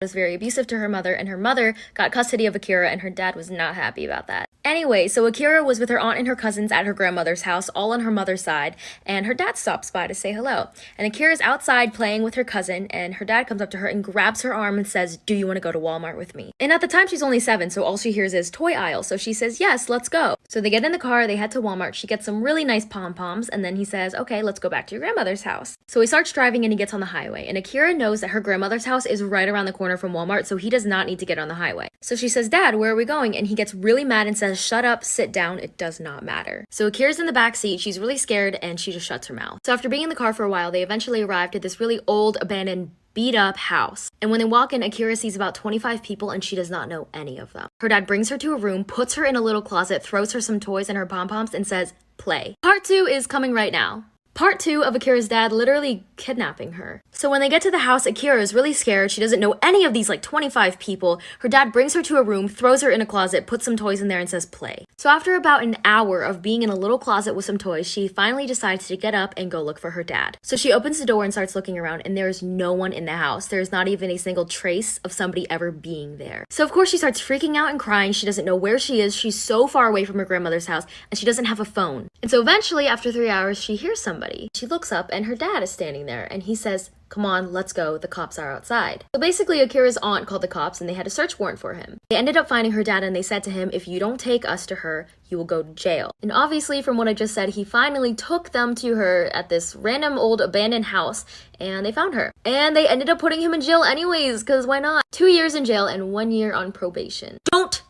was very abusive to her mother, and her mother got custody of Akira, and her dad was not happy about that. Anyway, so Akira was with her aunt and her cousins at her grandmother's house, all on her mother's side, and her dad stops by to say hello. And Akira's outside playing with her cousin, and her dad comes up to her and grabs her arm and says, "Do you want to go to Walmart with me?" And at the time, she's only 7, so all she hears is toy aisle. So she says, "Yes, let's go." So they get in the car, they head to Walmart, she gets some really nice pom-poms, and then he says, "Okay, let's go back to your grandmother's house." So he starts driving and he gets on the highway, and Akira knows that her grandmother's house is right around the corner from Walmart, so he does not need to get on the highway. So she says, "Dad, where are we going?" And he gets really mad and says, "Shut up, sit down, it does not matter." So Akira's in the back seat, she's really scared, and she just shuts her mouth. So after being in the car for a while, they eventually arrived at this really old, abandoned, beat up house. And when they walk in, Akira sees about 25 people and she does not know any of them. Her dad brings her to a room, puts her in a little closet, throws her some toys and her pom-poms and says, "Play." Part 2 is coming right now. Part 2 of Akira's dad literally kidnapping her. So when they get to the house, Akira is really scared. She doesn't know any of these 25 people. Her dad brings her to a room, throws her in a closet, puts some toys in there and says, "Play." So after about an hour of being in a little closet with some toys, she finally decides to get up and go look for her dad. So she opens the door and starts looking around, and there is no one in the house. There's not even a single trace of somebody ever being there. So of course she starts freaking out and crying. She doesn't know where she is. She's so far away from her grandmother's house, and she doesn't have a phone. And so eventually, after 3 hours, she hears somebody. She looks up and her dad is standing there, and he says, "Come on, let's go, the cops are outside." So basically, Akira's aunt called the cops and they had a search warrant for him. They ended up finding her dad and they said to him, "If you don't take us to her, you will go to jail." And obviously, from what I just said, he finally took them to her at this random old abandoned house and they found her. And they ended up putting him in jail anyways, because why not? 2 years in jail and 1 year on probation. Don't